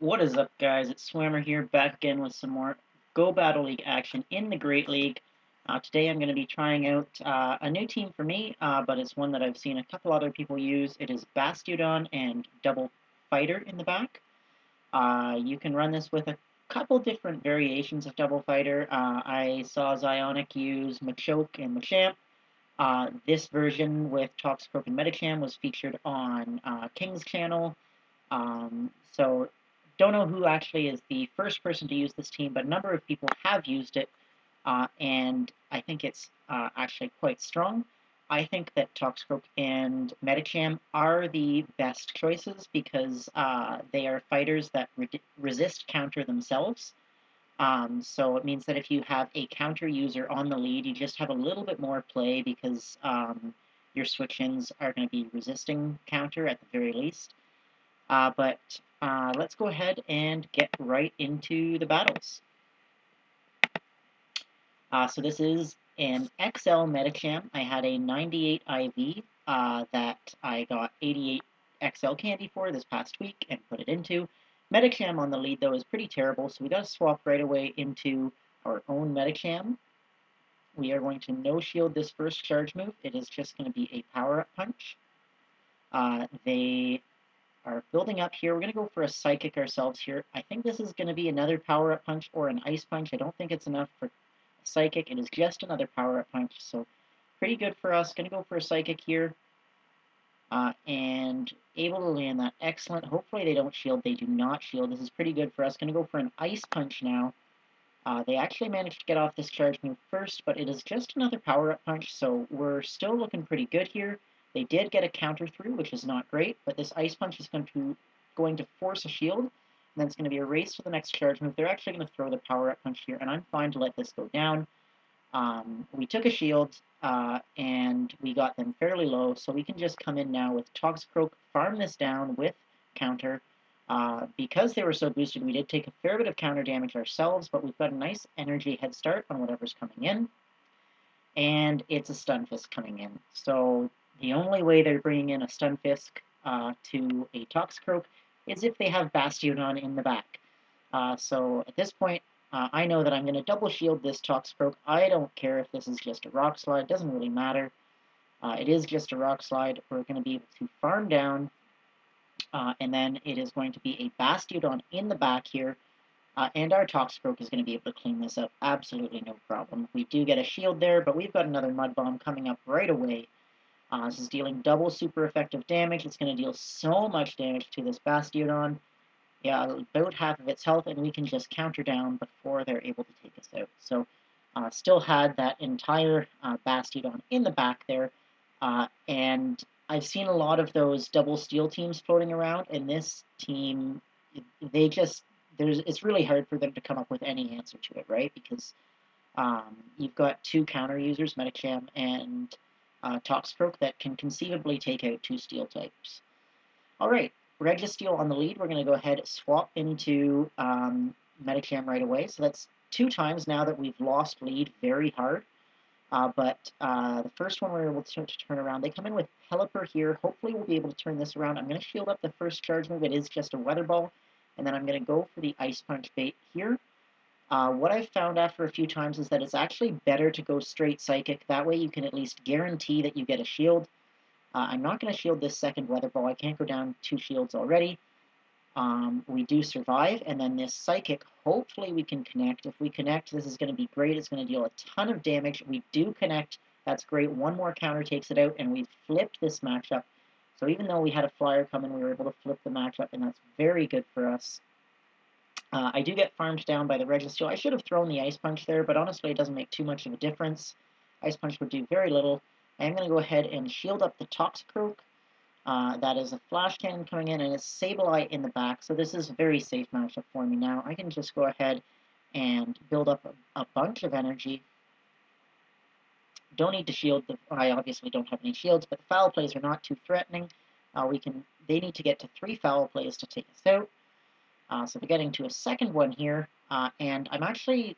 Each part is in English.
What is up, guys? It's Swammer here, back again with some more Go Battle League action in the Great League. Today I'm going to be trying out a new team for me, but it's one that I've seen a couple other people use. It is Bastiodon and Double Fighter in the back. You can run this with a couple different variations of Double Fighter. I saw Zionic use Machoke and Machamp. This version with Toxicroak and Medicham was featured on King's channel. So don't know who actually is the first person to use this team, but a number of people have used it, and I think it's actually quite strong. I think that Toxicroak and Medicham are the best choices because they are fighters that resist counter themselves. So it means that if you have a counter user on the lead, you just have a little bit more play because your switch-ins are going to be resisting counter at the very least. But let's go ahead and get right into the battles. So this is an XL Medicham. I had a 98 IV that I got 88 XL candy for this past week and put it into. Medicham on the lead, though, is pretty terrible, so we got to swap right away into our own Medicham. We are going to no-shield this first charge move. It is just going to be a power-up punch. They are building up here. We're going to go for a Psychic ourselves here. I think this is going to be another power-up punch or an Ice Punch. I don't think it's enough for a Psychic. It is just another power-up punch, so pretty good for us. Going to go for a Psychic here. And able to land that. Excellent. Hopefully they don't shield. They do not shield. This is pretty good for us. Going to go for an Ice Punch now. They actually managed to get off this charge move first, but it is just another power-up punch, so we're still looking pretty good here. They did get a counter through, which is not great, but this Ice Punch is going to force a shield, and then it's going to be a race to the next charge move. They're actually going to throw the power-up punch here, and I'm fine to let this go down. We took a shield, and we got them fairly low, so we can just come in now with Toxicroak, farm this down with counter. Because they were so boosted, we did take a fair bit of counter damage ourselves, but we've got a nice energy head start on whatever's coming in. And it's a Stunfisk coming in. So the only way they're bringing in a Stunfisk to a Toxicroak is if they have Bastiodon in the back. So at this point, I know that I'm going to double shield this Toxicroak. I don't care if this is just a Rock Slide. It doesn't really matter. It is just a Rock Slide. We're going to be able to farm down. And then it is going to be a Bastiodon in the back here. And our Toxicroak is going to be able to clean this up absolutely no problem. We do get a shield there, but we've got another Mud Bomb coming up right away. This is dealing double super effective damage. It's going to deal so much damage to this Bastiodon. Yeah, about half of its health, and we can just counter down before they're able to take us out. So still had that entire Bastiodon in the back there. And I've seen a lot of those double steel teams floating around, and this team, it's really hard for them to come up with any answer to it, right? Because you've got two counter users, Medicham and Toxicroak, that can conceivably take out two steel types. All right, Registeel on the lead. We're going to go ahead and swap into Medicham right away. So that's 2 times now that we've lost lead very hard. But the first one we were able to turn around. They come in with Pelipper here. Hopefully we'll be able to turn this around. I'm going to shield up the first charge move. It is just a Weather Ball. And then I'm going to go for the Ice Punch bait here. What I've found after a few times is that it's actually better to go straight Psychic. That way you can at least guarantee that you get a shield. I'm not going to shield this second Weather Ball. I can't go down 2 shields already. We do survive, and then this Psychic, hopefully we can connect. If we connect, this is going to be great. It's going to deal a ton of damage. We do connect. That's great. One more counter takes it out, and we've flipped this matchup. So even though we had a flyer coming, we were able to flip the matchup, and that's very good for us. I do get farmed down by the Registeel. I should have thrown the Ice Punch there, but honestly it doesn't make too much of a difference. Ice Punch would do very little. I am going to go ahead and shield up the Toxicroak. That is a Flash Cannon coming in, and it's Sableye in the back, so this is a very safe matchup for me now. I can just go ahead and build up a bunch of energy. Don't need to shield. I obviously don't have any shields, but the foul plays are not too threatening. They need to get to 3 foul plays to take us out. So we're getting to a second one here, and I'm actually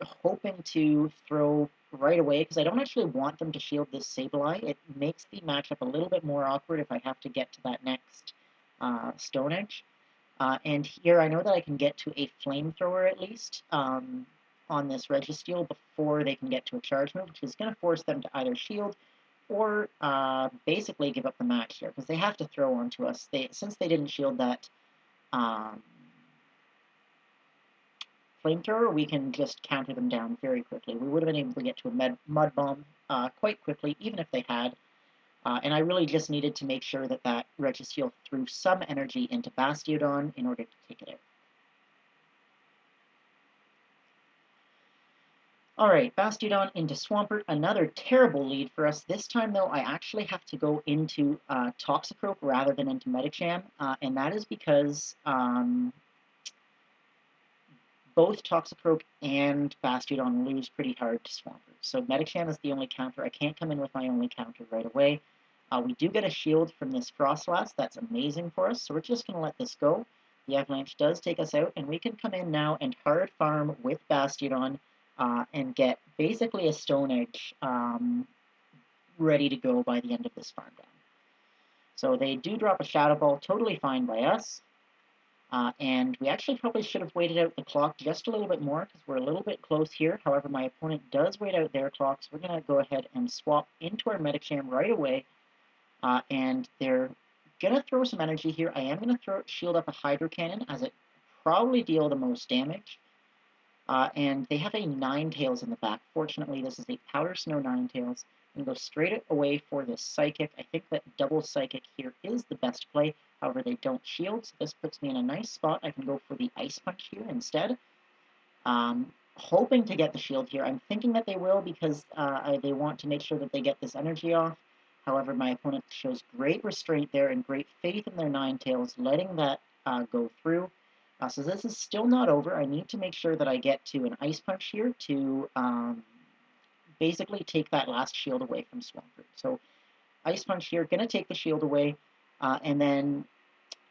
hoping to throw right away because I don't actually want them to shield this Sableye. It makes the matchup a little bit more awkward if I have to get to that next Stone Edge. And here I know that I can get to a flamethrower at least on this Registeel before they can get to a charge move, which is going to force them to either shield or basically give up the match here, because they have to throw onto us. Since they didn't shield that flamethrower, we can just counter them down very quickly. We would have been able to get to a mud bomb quite quickly, even if they had. And I really just needed to make sure that that Registeel threw some energy into Bastiodon in order to take it out. Alright, Bastiodon into Swampert, another terrible lead for us. This time, though, I actually have to go into Toxicroak rather than into Medicham, and that is because both Toxicroak and Bastiodon lose pretty hard to Swampert. So Medicham is the only counter. I can't come in with my only counter right away. We do get a shield from this Frostlass. That's amazing for us, so we're just going to let this go. The Avalanche does take us out, and we can come in now and hard farm with Bastiodon and get basically a Stone Edge ready to go by the end of this farm down. So they do drop a Shadow Ball, totally fine by us. And we actually probably should have waited out the clock just a little bit more because we're a little bit close here. However, my opponent does wait out their clock, so we're going to go ahead and swap into our Medicham right away. And they're going to throw some energy here. I am going to shield up a Hydro Cannon as it probably deal the most damage. And they have a Ninetales in the back. Fortunately, this is a Powder Snow Ninetales. I'm going to go straight away for this Psychic. I think that double Psychic here is the best play. However, they don't shield, so this puts me in a nice spot. I can go for the Ice Punch here instead. Hoping to get the shield here. I'm thinking that they will because they want to make sure that they get this energy off. However, my opponent shows great restraint there and great faith in their Ninetales, letting that go through. So this is still not over. I need to make sure that I get to an Ice Punch here to basically take that last shield away from Swampert. So Ice Punch here, going to take the shield away, and then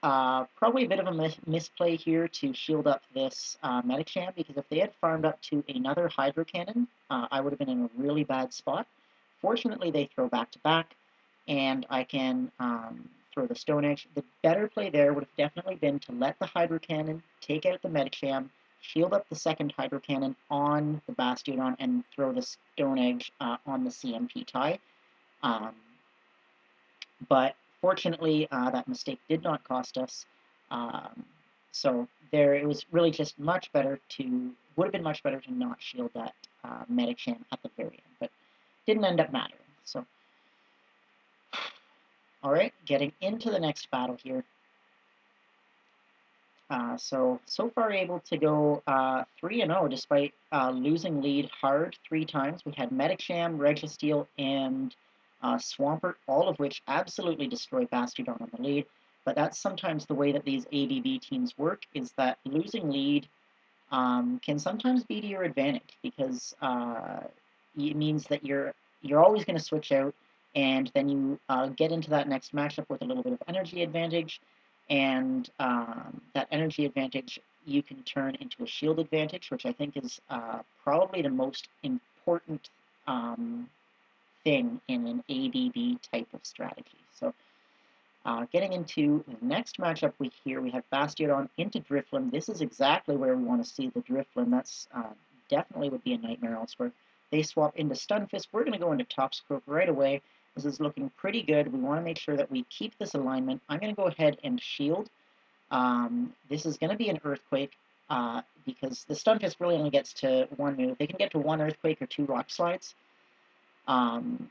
probably a bit of a misplay here to shield up this Medicham, because if they had farmed up to another Hydro Cannon, I would have been in a really bad spot. Fortunately, they throw back-to-back, and I can throw the Stone Edge. The better play there would have definitely been to let the Hydro Cannon take out the Medicham, shield up the second Hydro Cannon on the Bastiodon, and throw the Stone Edge on the CMP tie. But fortunately, that mistake did not cost us. So there, it was really just would have been much better to not shield that Medicham at the very end, but didn't end up mattering. So, all right, getting into the next battle here. So far able to go 3-0 despite losing lead hard 3 times. We had Medicham, Registeel, and Swampert, all of which absolutely destroy Bastiodon on the lead. But that's sometimes the way that these ABB teams work, is that losing lead can sometimes be to your advantage, because it means that you're always going to switch out, and then you get into that next matchup with a little bit of energy advantage, and that energy advantage you can turn into a shield advantage, which I think is probably the most important thing in an ABB type of strategy. So getting into the next matchup we have Bastiodon into Drifloon. This is exactly where we want to see the Drifloon. That's definitely would be a nightmare elsewhere. They swap into Stunfisk. We're going to go into Toxicroak right away. This is looking pretty good. We want to make sure that we keep this alignment. I'm going to go ahead and shield. This is going to be an Earthquake because the Stunfisk really only gets to 1 move. They can get to 1 Earthquake or 2 Rock Slides. And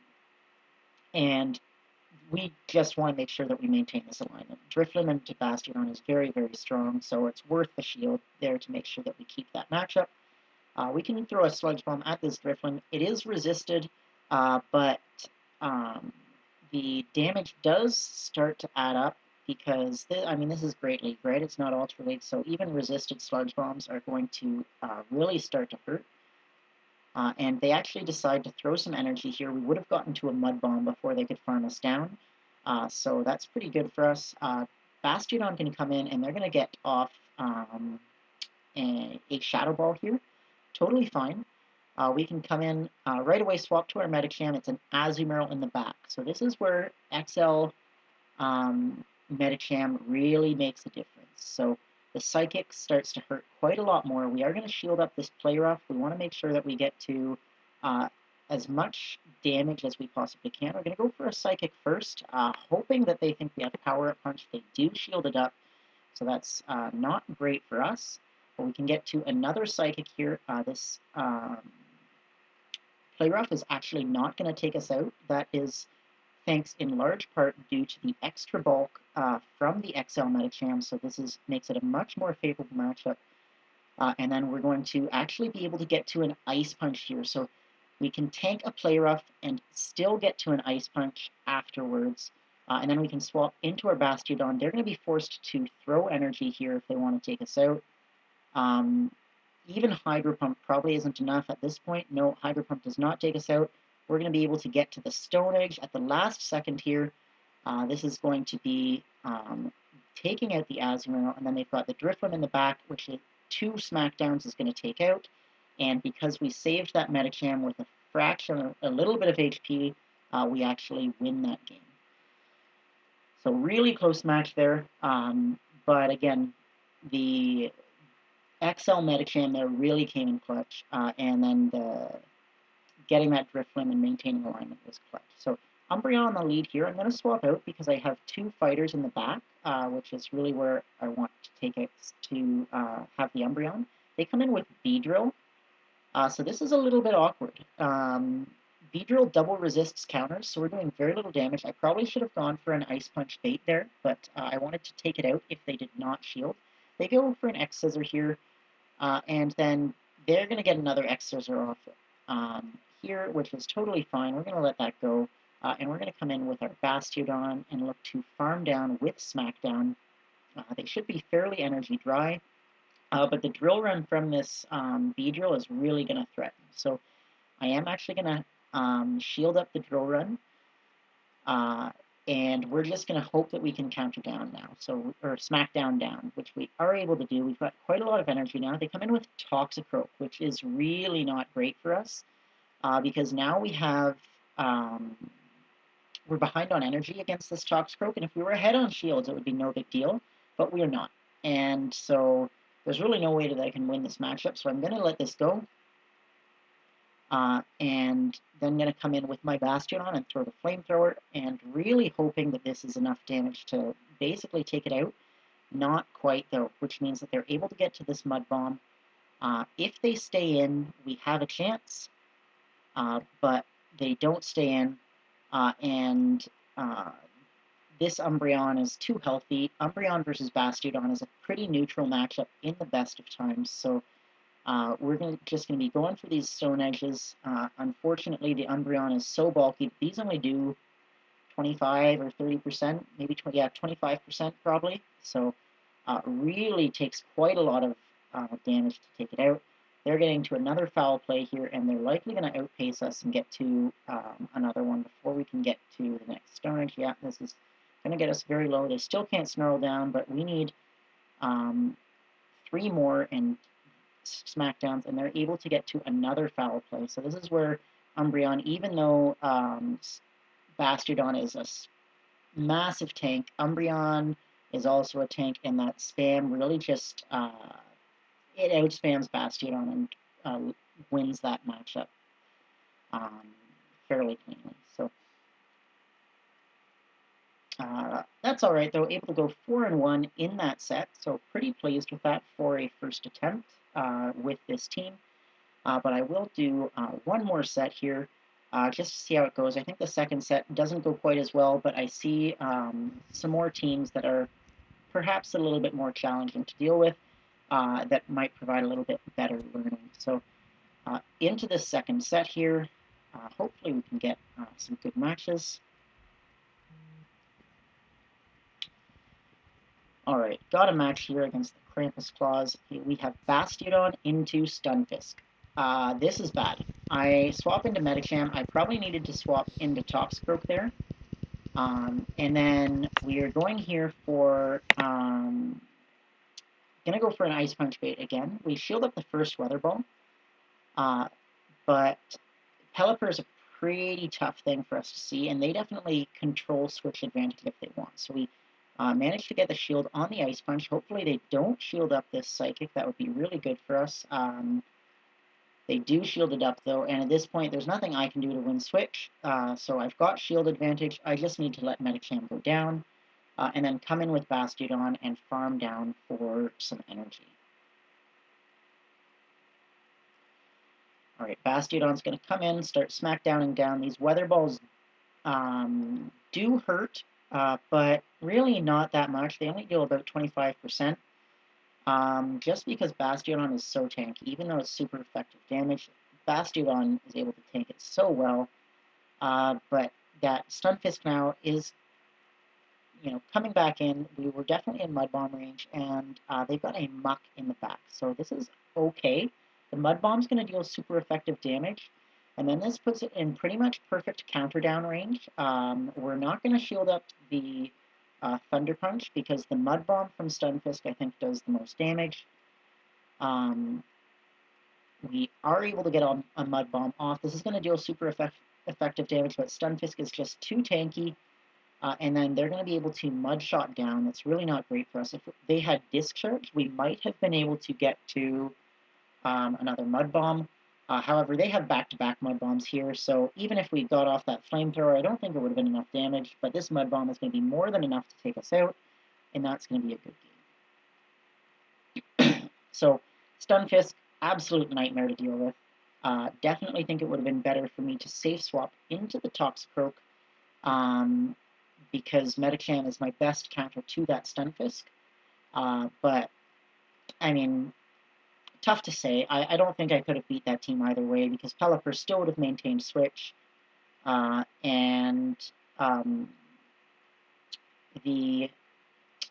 we just want to make sure that we maintain this alignment. Drifloon into Bastiodon is very, very strong, so it's worth the shield there to make sure that we keep that matchup. We can throw a Sludge Bomb at this Drifloon. It is resisted, but the damage does start to add up, because, this is Great League, right? It's not Ultra League, so even resisted Sludge Bombs are going to really start to hurt. And they actually decide to throw some energy here. We would have gotten to a Mud Bomb before they could farm us down, so that's pretty good for us. Bastiodon can come in, and they're going to get off a Shadow Ball here. Totally fine. We can come in right away, swap to our Medicham. It's an Azumarill in the back. So this is where XL Medicham really makes a difference. So the Psychic starts to hurt quite a lot more. We are going to shield up this Play Rough. We want to make sure that we get to as much damage as we possibly can. We're going to go for a Psychic first, hoping that they think we have Power Up Punch. They do shield it up, so that's not great for us. But we can get to another Psychic here. This Play Rough is actually not going to take us out. That is thanks in large part due to the extra bulk from the XL Medicham, so this makes it a much more favorable matchup. And then we're going to actually be able to get to an Ice Punch here, so we can tank a Play Rough and still get to an Ice Punch afterwards. And then we can swap into our Bastiodon. They're going to be forced to throw energy here if they want to take us out. Even Hydro Pump probably isn't enough at this point. No, Hydro Pump does not take us out. We're going to be able to get to the Stone Edge at the last second here. This is going to be taking out the Azumarill, and then they've got the Drifloon in the back, which 2 Smackdowns is going to take out. And because we saved that Medicham with a fraction, a little bit of HP, we actually win that game. So really close match there. But again, the XL Medicham there really came in clutch, and then getting that Drifloon and maintaining alignment was clutch. So Umbreon on the lead here. I'm going to swap out because I have 2 fighters in the back, which is really where I want to take it to have the Umbreon. They come in with Beedrill, so this is a little bit awkward. Beedrill double resists counters, so we're doing very little damage. I probably should have gone for an Ice Punch bait there, but I wanted to take it out if they did not shield. They go for an X-Scissor here, and then they're going to get another X-Scissor off it. Here, which is totally fine. We're going to let that go, and we're going to come in with our Bastiodon and look to farm down with Smackdown. They should be fairly energy dry, but the Drill Run from this Beedrill is really going to threaten. So I am actually going to shield up the Drill Run, and we're just going to hope that we can counter down now, or Smackdown down, which we are able to do. We've got quite a lot of energy now. They come in with Toxicroak, which is really not great for us. Because now we have, we're behind on energy against this Toxicroak, and if we were ahead on shields, it would be no big deal, but we're not. And so there's really no way that I can win this matchup, so I'm going to let this go. And then going to come in with my Bastiodon and throw the Flamethrower, and really hoping that this is enough damage to basically take it out. Not quite, though, which means that they're able to get to this Mud Bomb. If they stay in, we have a chance. But they don't stay in, and this Umbreon is too healthy. Umbreon versus Bastiodon is a pretty neutral matchup in the best of times, so we're just going to be going for these Stone Edges. Unfortunately, the Umbreon is so bulky. These only do 25 or 30%, maybe 25% probably, so really takes quite a lot of damage to take it out. They're getting to another foul play here, and they're likely going to outpace us and get to another one before we can get to the next Stone Edge. Yeah, this is going to get us very low. They still can't Snarl down, but we need 3 more and Smackdowns, and they're able to get to another foul play. So this is where Umbreon, even though Bastiodon is a massive tank, Umbreon is also a tank, and that spam really just it outspams Bastiodon and wins that matchup fairly cleanly. So that's all right, though. Able to go 4-1 in that set, so pretty pleased with that for a first attempt with this team. But I will do one more set here just to see how it goes. I think the second set doesn't go quite as well, but I see some more teams that are perhaps a little bit more challenging to deal with. That might provide a little bit better learning. So into the second set here, hopefully we can get some good matches. All right, got a match here against the Krampus Claws. We have Bastiodon into Stunfisk. This is bad. I swap into Medicham. I probably needed to swap into Toxicroak there. And then we are going here for... Gonna go for an Ice Punch bait again. We shield up the first Weather Ball, but Pelipper is a pretty tough thing for us to see, and they definitely control switch advantage if they want. So we Managed to get the shield on the Ice Punch. Hopefully they don't shield up this Psychic. That would be really good for us. They do shield it up, though, and at this point, there's nothing I can do to win switch. So I've got shield advantage. I just need to let Medicham go down, and then come in with Bastiodon and farm down for some energy. All right, Bastiodon's going to come in, start smackdowning down. These Weather Balls do hurt, but really not that much. They only deal about 25%. Just because Bastiodon is so tanky, even though it's super effective damage, Bastiodon is able to tank it so well. But that Stunfisk now is, coming back in. We were definitely in Mud Bomb range, and they've got a Muck in the back. So this is okay. The Mud Bomb's going to deal super effective damage, and then this puts it in pretty much perfect counter down range. We're not going to shield up the Thunder Punch because the Mud Bomb from Stunfisk, I think, does the most damage. We are able to get a Mud Bomb off. This is going to deal super effective damage, but Stunfisk is just too tanky. And then they're going to be able to Mud Shot down. That's really not great for us. If they had Disc Charge, we might have been able to get to another Mud Bomb. However, they have back-to-back Mud Bombs here, so even if we got off that Flamethrower, I don't think it would have been enough damage, but this Mud Bomb is going to be more than enough to take us out, and that's going to be a good game. So, Stunfisk, absolute nightmare to deal with. Definitely think it would have been better for me to safe swap into the Toxicroak, because Medicham is my best counter to that Stunfisk. But, I mean, tough to say. I don't think I could have beat that team either way, because Pelipper still would have maintained switch. I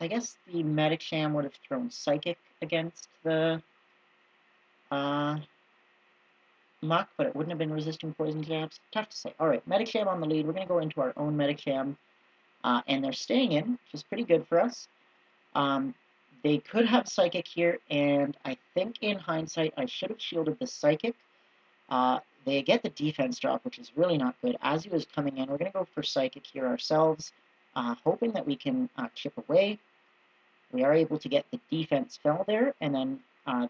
guess the Medicham would have thrown Psychic against the Muck, but it wouldn't have been resisting poison jabs. Tough to say. Alright, Medicham on the lead. We're going to go into our own Medicham, and they're staying in, which is pretty good for us. They could have Psychic here, and I think in hindsight I should have shielded the Psychic. They get the defense drop, which is really not good. As he was coming in, we're going to go for Psychic here ourselves, hoping that we can chip away. We are able to get the defense spell there, and then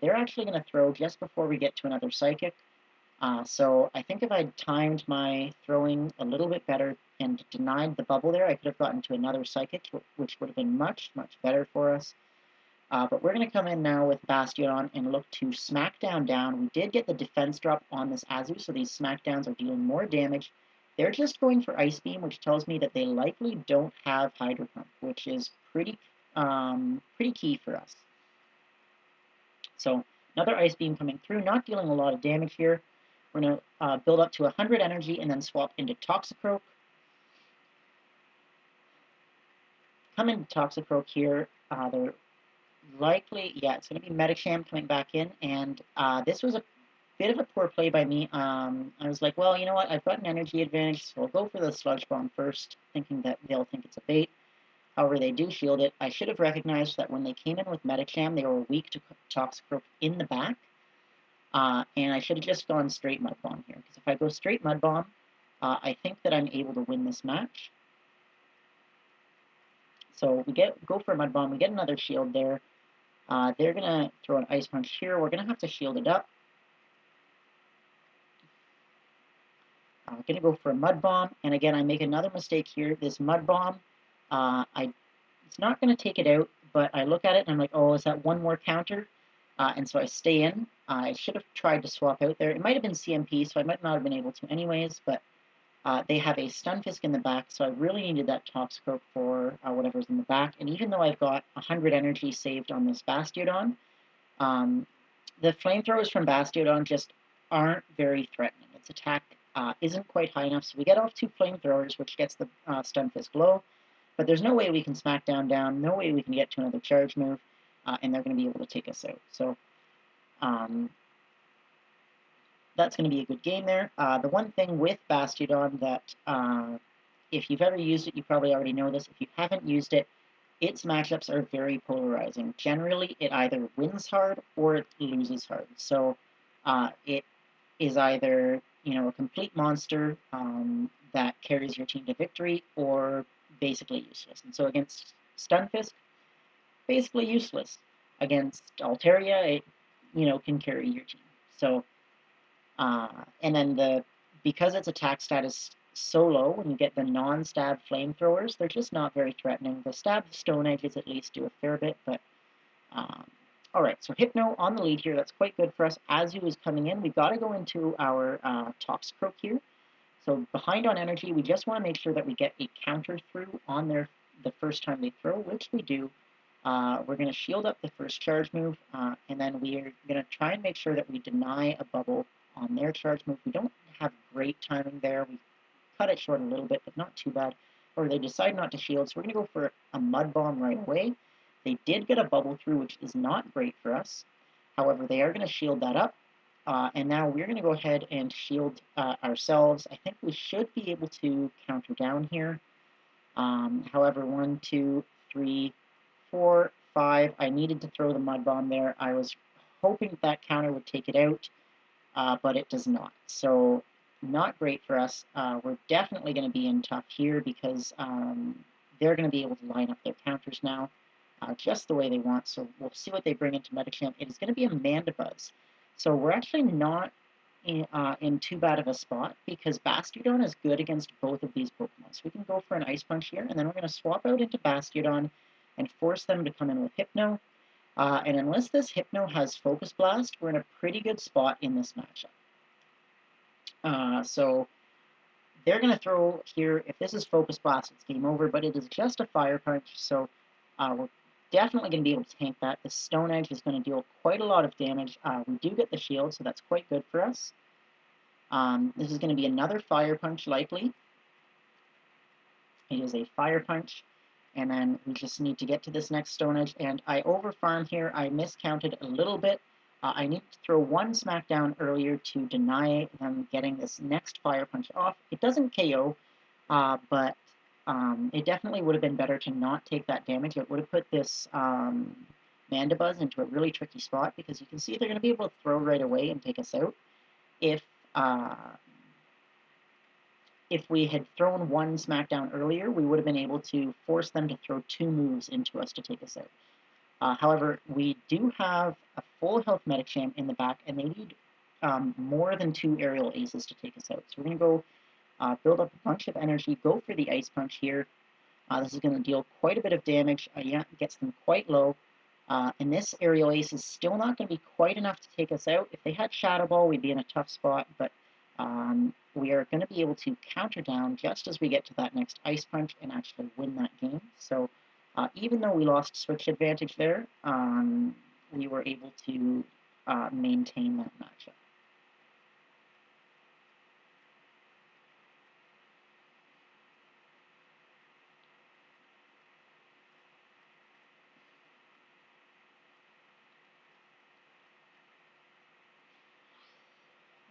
they're actually going to throw just before we get to another Psychic. So I think if I'd timed my throwing a little bit better and denied the bubble there, I could have gotten to another Psychic, which would have been much, much better for us. But we're going to come in now with Bastiodon and look to Smackdown down. We did get the defense drop on this Azu, so these Smackdowns are dealing more damage. They're just going for Ice Beam, which tells me that they likely don't have Hydro Pump, which is pretty key for us. So another Ice Beam coming through, not dealing a lot of damage here. We're going to build up to 100 energy and then swap into Toxicroak. Come into Toxicroak here. They're likely, yeah, it's going to be Medicham coming back in, and this was a bit of a poor play by me. I was like, well, you know what, I've got an energy advantage, so I'll go for the Sludge Bomb first, thinking that they'll think it's a bait. However, they do shield it. I should have recognized that when they came in with Medicham, they were weak to Toxicroak in the back, and I should have just gone straight Mud Bomb here, because if I go straight Mud Bomb, I think that I'm able to win this match. So we go for a Mud Bomb, we get another shield there. They're going to throw an Ice Punch here. We're going to have to shield it up. I'm going to go for a Mud Bomb, and again, I make another mistake here. This Mud Bomb, it's not going to take it out, but I look at it and I'm like, oh, is that one more counter? And so I stay in. I should have tried to swap out there. It might have been CMP, so I might not have been able to anyways, but they have a Stunfisk in the back, so I really needed that Toxicroak for whatever's in the back. And even though I've got 100 energy saved on this Bastiodon, the flamethrowers from Bastiodon just aren't very threatening. Its attack isn't quite high enough, so we get off 2 flamethrowers, which gets the Stunfisk low. But there's no way we can Smackdown down, no way we can get to another charge move, and they're going to be able to take us out. So that's going to be a good game there. The one thing with Bastiodon that, if you've ever used it, you probably already know this. If you haven't used it, its matchups are very polarizing. Generally, it either wins hard or it loses hard. So it is either, a complete monster that carries your team to victory, or basically useless. And so against Stunfisk, basically useless. Against Altaria, it, can carry your team. So, and then because its attack stat is so low, when you get the non-stab flamethrowers, they're just not very threatening. The stab Stone Edges at least do a fair bit, but um, all right, so Hypno on the lead here. That's quite good for us. Azu is coming in. We've got to go into our Toxicroak here. So behind on energy, we just want to make sure that we get a counter through on the first time they throw, which we do. We're going to shield up the first charge move, and then we're going to try and make sure that we deny a bubble on their charge move. We don't have great timing there. We cut it short a little bit, but not too bad. Or they decide not to shield, so we're going to go for a Mud Bomb right away. They did get a bubble through, which is not great for us. However, they are going to shield that up. And now we're going to go ahead and shield ourselves. I think we should be able to counter down here. However, 1, 2, 3, 4, 5. I needed to throw the Mud Bomb there. I was hoping that counter would take it out, but it does not. So not great for us. We're definitely going to be in tough here because they're going to be able to line up their counters now just the way they want. So we'll see what they bring into Medicham. It is going to be a Mandibuzz. So we're actually not in too bad of a spot because Bastiodon is good against both of these Pokemon. So we can go for an Ice Punch here, and then we're going to swap out into Bastiodon and force them to come in with Hypno. And unless this Hypno has Focus Blast, we're in a pretty good spot in this matchup. So they're going to throw here. If this is Focus Blast, it's game over, but it is just a Fire Punch, so we're definitely going to be able to tank that. The Stone Edge is going to deal quite a lot of damage. We do get the shield, so that's quite good for us. This is going to be another Fire Punch, likely. It is a Fire Punch, and then we just need to get to this next Stone Edge, and I overfarm here. I miscounted a little bit. I need to throw one Smackdown earlier to deny them getting this next Fire Punch off. It doesn't KO, but it definitely would have been better to not take that damage. It would have put this Mandibuzz into a really tricky spot because you can see they're going to be able to throw right away and take us out. If we had thrown one Smackdown earlier, we would have been able to force them to throw 2 moves into us to take us out. However, we do have a full health Medicham in the back, and they need more than 2 aerial aces to take us out. So we're going to go build up a bunch of energy, go for the Ice Punch here. This is going to deal quite a bit of damage. Yeah, it gets them quite low. And this aerial ace is still not going to be quite enough to take us out. If they had Shadow Ball, we'd be in a tough spot, but we are going to be able to counter down just as we get to that next Ice Punch and actually win that game. So even though we lost switch advantage there, we were able to maintain that matchup.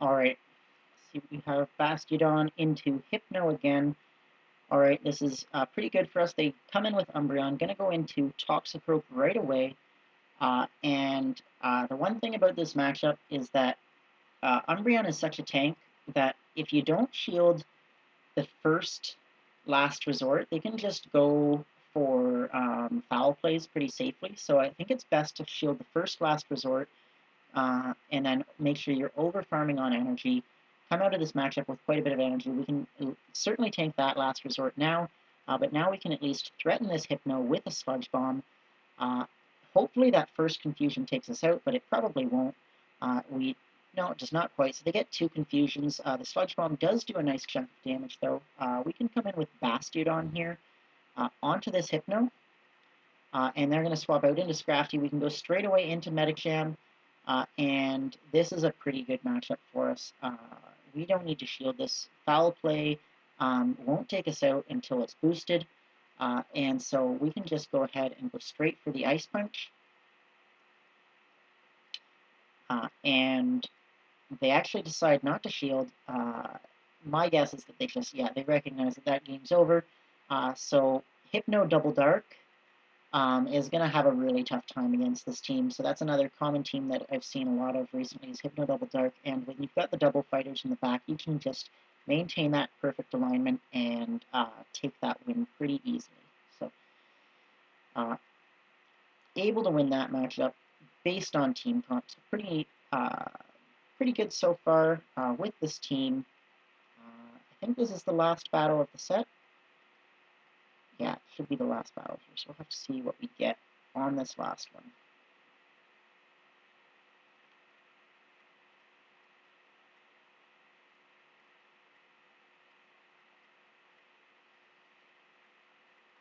Alright, see, we have Bastiodon into Hypno again. Alright, this is pretty good for us. They come in with Umbreon. Going to go into Toxicroak right away. And the one thing about this matchup is that Umbreon is such a tank that if you don't shield the first last resort, they can just go for foul plays pretty safely. So I think it's best to shield the first last resort and then make sure you're over farming on energy. Come out of this matchup with quite a bit of energy. We can certainly tank that last resort now, but now we can at least threaten this Hypno with a Sludge Bomb. Hopefully that first Confusion takes us out, but it probably won't. No, it does not quite. So they get 2 Confusions. The Sludge Bomb does do a nice chunk of damage, though. We can come in with Bastiodon here onto this Hypno, and they're going to swap out into Scrafty. We can go straight away into Medicham, and this is a pretty good matchup for us. We don't need to shield this. Foul Play won't take us out until it's boosted, and so we can just go ahead and go straight for the Ice Punch. And they actually decide not to shield. My guess is that they recognize that game's over. So Hypno Double Dark is going to have a really tough time against this team. So that's another common team that I've seen a lot of recently is Hypno Double Dark. And when you've got the double fighters in the back, you can just maintain that perfect alignment and take that win pretty easily. So Able to win that matchup based on team comp. So pretty good so far with this team. I think this is the last battle of the set. Yeah, it should be the last battle here, so we'll have to see what we get on this last one.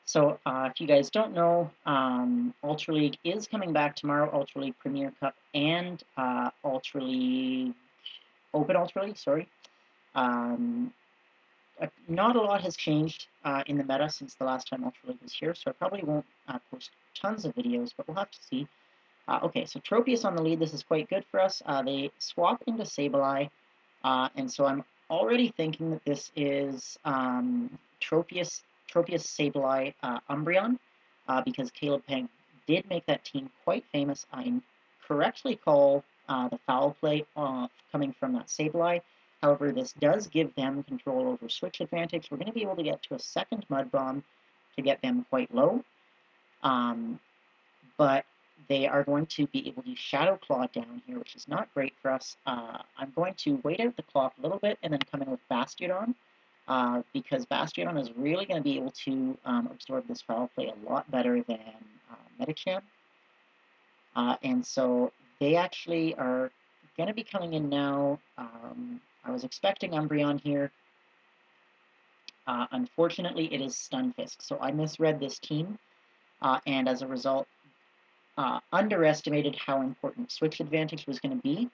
So if you guys don't know, Ultra League is coming back tomorrow, Ultra League Premier Cup and Ultra League, Open Ultra League, sorry. Not a lot has changed in the meta since the last time Ultra League was here, so I probably won't post tons of videos, but we'll have to see. Okay, so Tropius on the lead, this is quite good for us. They swap into Sableye, and so I'm already thinking that this is Tropius Sableye Umbreon, because Caleb Peng did make that team quite famous. I correctly call the foul play coming from that Sableye. However, this does give them control over switch advantage. We're going to be able to get to a second Mud Bomb to get them quite low. But they are going to be able to Shadow Claw down here, which is not great for us. I'm going to wait out the clock a little bit and then come in with Bastiodon, because Bastiodon is really going to be able to absorb this foul play a lot better than Medicham. And so they actually are going to be coming in now. I was expecting Umbreon here. Unfortunately, it is Stunfisk, so I misread this team, and as a result, underestimated how important switch advantage was going to be.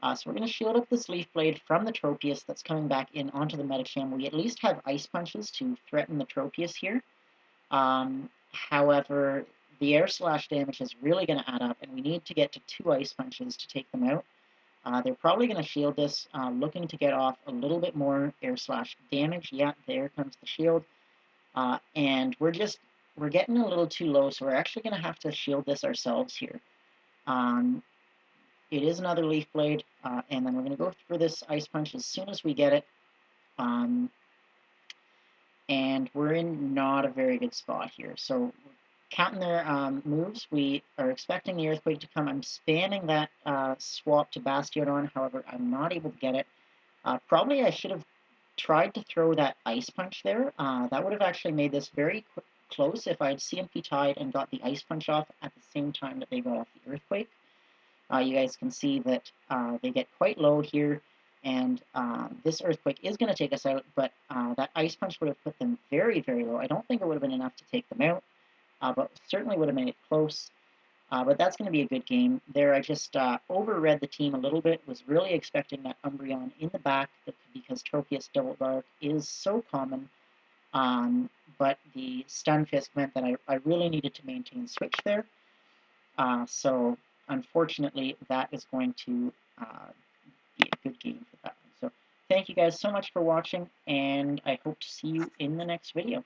So we're going to shield up this Leaf Blade from the Tropius that's coming back in onto the Medicham. We at least have Ice Punches to threaten the Tropius here. However, the Air Slash damage is really going to add up, and we need to get to 2 Ice Punches to take them out. They're probably going to shield this, looking to get off a little bit more Air Slash damage. Yeah, there comes the shield. And we're getting a little too low, so we're actually going to have to shield this ourselves here. It is another Leaf Blade, and then we're going to go for this Ice Punch as soon as we get it. And we're in not a very good spot here. So counting their moves, we are expecting the Earthquake to come. I'm spamming that swap to Bastiodon, however, I'm not able to get it. Probably I should have tried to throw that Ice Punch there. That would have actually made this very close if I had CMP tied and got the Ice Punch off at the same time that they got off the Earthquake. You guys can see that they get quite low here, and this Earthquake is going to take us out, but that Ice Punch would have put them very, very low. I don't think it would have been enough to take them out, but certainly would have made it close. But that's going to be a good game. There, I just overread the team a little bit, was really expecting that Umbreon in the back because Tropius Double Dark is so common. But the Stunfisk meant that I really needed to maintain switch there. So unfortunately, that is going to be a good game for that one. So thank you guys so much for watching, and I hope to see you in the next video.